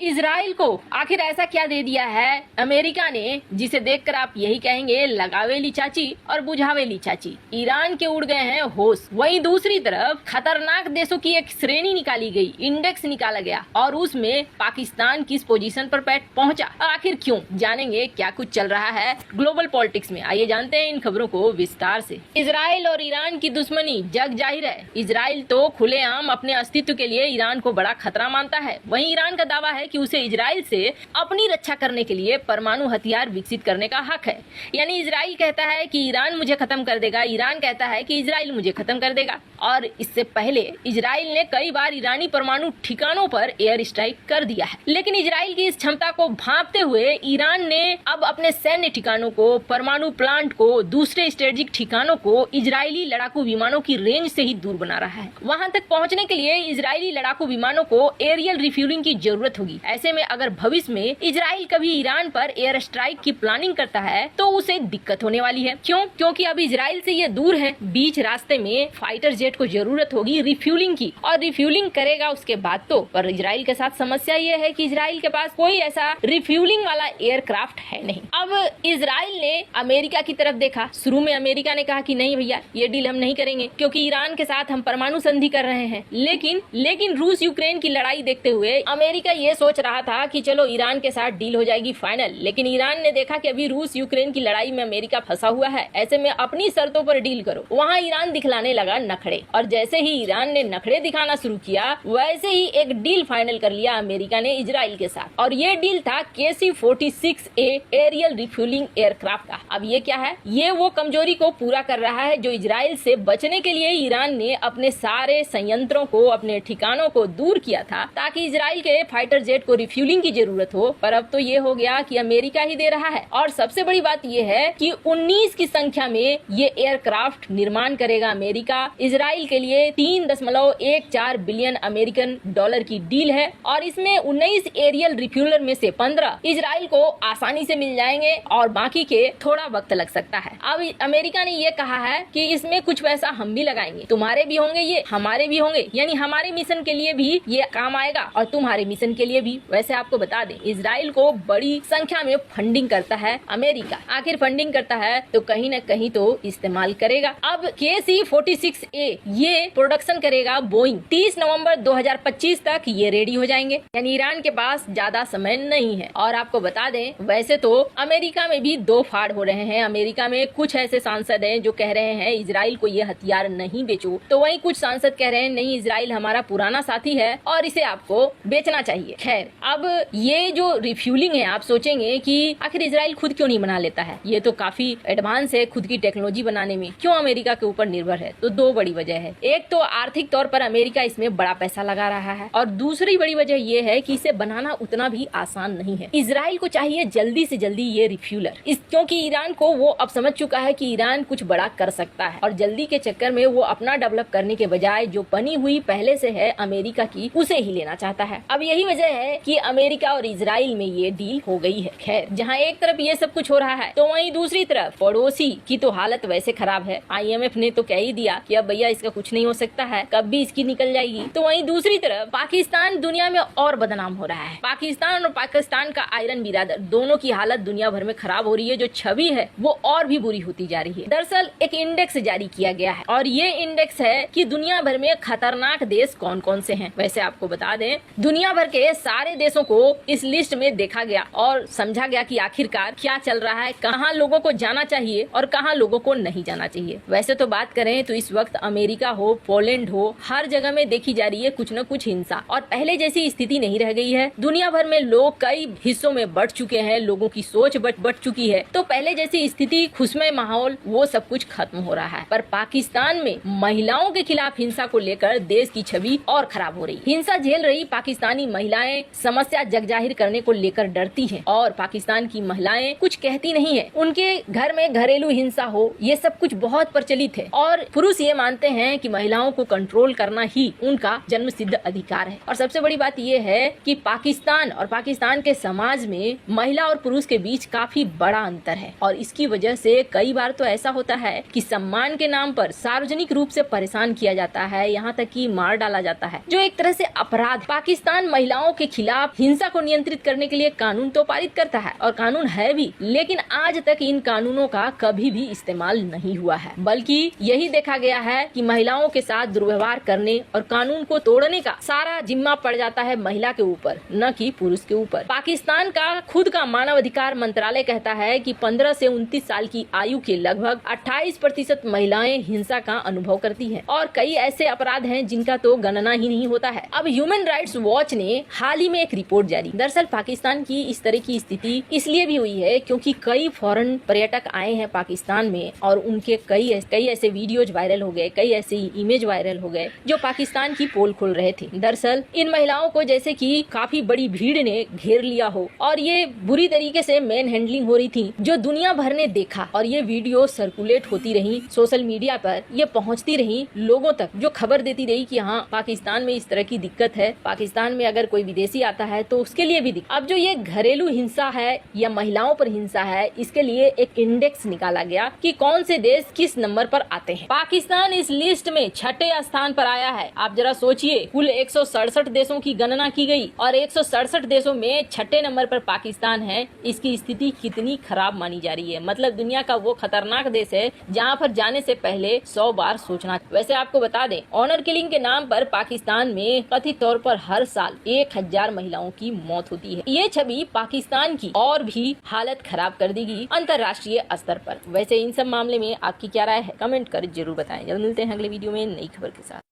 Israel को आखिर ऐसा क्या दे दिया है अमेरिका ने, जिसे देखकर आप यही कहेंगे लगावेली चाची और बुझावेली चाची। ईरान के उड़ गए हैं होश। वहीं दूसरी तरफ खतरनाक देशों की एक श्रेणी निकाली गई, इंडेक्स निकाला गया और उसमें पाकिस्तान किस पोजीशन पर पहुंचा। आखिर क्यों, जानेंगे क्या कुछ चल रहा है ग्लोबल पॉलिटिक्स में। आइए जानते हैं इन खबरों को विस्तार से। इजराइल और ईरान की दुश्मनी जग जाहिर है। इजराइल तो खुलेआम अपने अस्तित्व के लिए ईरान को बड़ा खतरा मानता है। वहीं ईरान का दावा है कि उसे इजराइल से अपनी रक्षा करने के लिए परमाणु हथियार विकसित करने का हक है। यानी इजराइल कहता है कि ईरान मुझे खत्म कर देगा, ईरान कहता है कि इजराइल मुझे खत्म कर देगा। और इससे पहले इजराइल ने कई बार ईरानी परमाणु ठिकानों पर एयर स्ट्राइक कर दिया है। लेकिन इजराइल की इस क्षमता को भांपते हुए ईरान ने अब अपने सैन्य ठिकानों को, परमाणु प्लांट को, दूसरे स्ट्रेटेजिक ठिकानों को इजरायली लड़ाकू विमानों की रेंज से ही दूर बना रहा है। वहां तक पहुंचने के लिए इजरायली लड़ाकू विमानों को एरियल रिफ्यूलिंग की जरूरत होगी। ऐसे में अगर भविष्य में इजराइल कभी ईरान पर एयर स्ट्राइक की प्लानिंग करता है तो उसे दिक्कत होने वाली है। क्यों? क्योंकि अब इजराइल से ये दूर है। बीच रास्ते में फाइटर जेट को जरूरत होगी रिफ्यूलिंग की, और रिफ्यूलिंग करेगा उसके बाद तो। पर इजराइल के साथ समस्या ये है कि इजराइल के पास कोई ऐसा रिफ्यूलिंग वाला एयरक्राफ्ट है नहीं। अब इजराइल ने अमेरिका की तरफ देखा। शुरू में अमेरिका ने कहा कि नहीं भैया, ये डील हम नहीं करेंगे क्योंकि ईरान के साथ हम परमाणु संधि कर रहे हैं। लेकिन रूस यूक्रेन की लड़ाई देखते हुए अमेरिका ये सोच रहा था कि चलो ईरान के साथ डील हो जाएगी फाइनल। लेकिन ईरान ने देखा कि अभी रूस यूक्रेन की लड़ाई में अमेरिका फंसा हुआ है, ऐसे में अपनी शर्तों पर डील करो। वहाँ ईरान दिखलाने लगा नखड़े, और जैसे ही ईरान ने नखड़े दिखाना शुरू किया वैसे ही एक डील फाइनल कर लिया अमेरिका ने इजराइल के साथ। और ये डील था KC-46A एरियल रिफ्यूलिंग एयरक्राफ्ट का। अब ये क्या है? ये वो कमजोरी को पूरा कर रहा है जो इजराइल से बचने के लिए ईरान ने अपने सारे संयंत्रों को, अपने ठिकानों को दूर किया था ताकि इजराइल के फाइटर जेट को रिफ्यूलिंग की जरूरत हो। पर अब तो ये हो गया कि अमेरिका ही दे रहा है। और सबसे बड़ी बात ये है कि 19 की संख्या में ये एयरक्राफ्ट निर्माण करेगा अमेरिका। इजराइल के लिए 3.14 बिलियन अमेरिकन डॉलर की डील है, और इसमें 19 एरियल रिफ्यूलर में से 15 इजराइल को आसानी से मिल जाएंगे और बाकी के थोड़ा वक्त लग सकता है। अब अमेरिका ने ये कहा है कि इसमें कुछ पैसा हम भी लगाएंगे, तुम्हारे भी होंगे, ये हमारे भी होंगे, यानी हमारे मिशन के लिए भी ये काम आएगा और तुम्हारे मिशन के लिए भी। वैसे आपको बता दें, इजराइल को बड़ी संख्या में फंडिंग करता है अमेरिका। आखिर फंडिंग करता है तो कहीं न कहीं तो इस्तेमाल करेगा। अब KC-46A ये प्रोडक्शन करेगा बोइंग। 30 नवंबर 2025 तक ये रेडी हो जाएंगे, यानी ईरान के पास ज्यादा समय नहीं है। और आपको बता दें, वैसे तो अमेरिका में भी दो फाड़ हो रहे हैं। अमेरिका में कुछ ऐसे सांसद हैं जो कह रहे हैं इजराइल को ये हथियार नहीं बेचो, तो वहीं कुछ सांसद कह रहे हैं नहीं, इजराइल हमारा पुराना साथी है और इसे आपको बेचना चाहिए। खैर, अब ये जो रिफ्यूलिंग है, आप सोचेंगे कि आखिर इजराइल खुद क्यों नहीं बना लेता है? ये तो काफी एडवांस है खुद की टेक्नोलॉजी बनाने में, क्यों अमेरिका के ऊपर निर्भर है? तो दो बड़ी वजह है। एक तो आर्थिक तौर पर अमेरिका इसमें बड़ा पैसा लगा रहा है, और दूसरी बड़ी वजह ये है कि इसे बनाना उतना भी आसान नहीं है। इजराइल को चाहिए जल्दी से जल्दी ये रिफ्यूलर, क्योंकि ईरान को वो अब समझ चुका है कि ईरान कुछ बड़ा कर सकता है, और जल्दी के चक्कर में वो अपना डेवलप करने के बजाय जो बनी हुई पहले से है अमेरिका की, उसे ही लेना चाहता है। अब यही वजह है कि अमेरिका और इजराइल में ये डील हो गई है। खैर, जहाँ एक तरफ ये सब कुछ हो रहा है तो वहीं दूसरी तरफ पड़ोसी की तो हालत वैसे खराब है। IMF ने तो कह ही दिया कि अब भैया इसका कुछ नहीं हो सकता है, कब भी इसकी निकल जाएगी। तो वहीं दूसरी तरफ पाकिस्तान दुनिया में और बदनाम हो रहा है। पाकिस्तान और पाकिस्तान का आयरन बिरादर दोनों की हालत दुनिया भर में खराब हो रही है। जो छवि है वो और भी बुरी होती जा रही है। दरअसल एक इंडेक्स जारी किया गया है, और ये इंडेक्स है कि दुनिया भर में खतरनाक देश कौन कौन से हैं। वैसे आपको बता दें, दुनिया भर के सारे देशों को इस लिस्ट में देखा गया और समझा गया कि आखिरकार क्या चल रहा है, कहाँ लोगों को जाना चाहिए और कहाँ लोगों को नहीं जाना चाहिए। वैसे तो बात करें तो इस वक्त अमेरिका हो, पोलैंड हो, हर जगह में देखी जा रही है कुछ न कुछ हिंसा, और पहले जैसी स्थिति नहीं रह गई है। दुनिया भर में लोग कई हिस्सों में बढ़ चुके हैं, लोगों की सोच बढ़ चुकी है। तो पहले जैसी स्थिति, खुशमय माहौल, वो सब कुछ खत्म हो रहा है। पर पाकिस्तान में महिलाओं के खिलाफ हिंसा को लेकर देश की छवि और खराब हो रही। हिंसा झेल रही पाकिस्तानी महिलाएं समस्या जगजाहिर करने को लेकर डरती हैं, और पाकिस्तान की महिलाएं कुछ कहती नहीं है। उनके घर में घरेलू हिंसा हो, ये सब कुछ बहुत प्रचलित है, और पुरुष ये मानते हैं कि महिलाओं को कंट्रोल करना ही उनका जन्म सिद्ध अधिकार है। और सबसे बड़ी बात ये है कि पाकिस्तान और पाकिस्तान के समाज में महिला और पुरुष के बीच काफी बड़ा अंतर है, और इसकी वजह से कई बार तो ऐसा होता है कि सम्मान के नाम पर सार्वजनिक रूप से परेशान किया जाता है, यहाँ तक कि मार डाला जाता है, जो एक तरह से अपराध। पाकिस्तान महिलाओं के खिलाफ हिंसा को नियंत्रित करने के लिए कानून तो पारित करता है और कानून है भी, लेकिन आज तक इन कानूनों का कभी भी इस्तेमाल नहीं हुआ है। बल्कि यही देखा गया है कि महिलाओं के साथ दुर्व्यवहार करने और कानून को तोड़ने का सारा जिम्मा पड़ जाता है महिला के ऊपर, न कि पुरुष के ऊपर। पाकिस्तान का खुद का मानव अधिकार मंत्रालय कहता है कि 15 से 29 साल की आयु के लगभग 28% महिलाएं हिंसा का अनुभव करती हैं और कई ऐसे अपराध हैं जिनका तो गणना ही नहीं होता है। अब ह्यूमन राइट्स वॉच ने हाल ही में एक रिपोर्ट जारी। दरअसल पाकिस्तान की इस तरह की स्थिति इसलिए भी हुई है क्योंकि कई फॉरेन पर्यटक आए हैं पाकिस्तान में और उनके कई ऐसे वीडियोज वायरल हो गए, कई ऐसे इमेज वायरल हो गए जो पाकिस्तान की पोल खोल रहे थे। दरअसल इन महिलाओं को जैसे कि काफी बड़ी भीड़ ने घेर लिया हो और ये बुरी तरीके से मैन हैंडलिंग हो रही थी, जो दुनिया भर ने देखा और ये वीडियो सर्कुलेट होती रही सोशल मीडिया पर, ये पहुंचती रही लोगों तक, जो खबर देती रही कि हाँ पाकिस्तान में इस तरह की दिक्कत है, पाकिस्तान में अगर कोई विदेशी आता है तो उसके लिए भी दिक्कत। अब जो ये घरेलू हिंसा है या महिलाओं पर हिंसा है, इसके लिए एक इंडेक्स निकाला गया कि कौन से देश किस नंबर पर आते हैं। पाकिस्तान इस लिस्ट में 6ठे स्थान पर आया है। आप जरा सोचिए, कुल 167 देशों की गणना की गई और 167 देशों में 6ठे नंबर पर पाकिस्तान है। इसकी स्थिति कितनी खराब मानी जा रही है। मतलब दुनिया का वो खतरनाक देश है जहाँ पर जाने से पहले 100 बार सोचना। वैसे आपको बता दें, ऑनर किलिंग के नाम पर पाकिस्तान में कथित तौर पर हर साल 1000 महिलाओं की मौत होती है। ये छवि पाकिस्तान की और भी हालत खराब कर देगी अंतर्राष्ट्रीय स्तर पर। वैसे इन सब मामले में आपकी क्या राय है, कमेंट कर जरूर बताएं। जल्द मिलते हैं अगले वीडियो में नई खबर के साथ।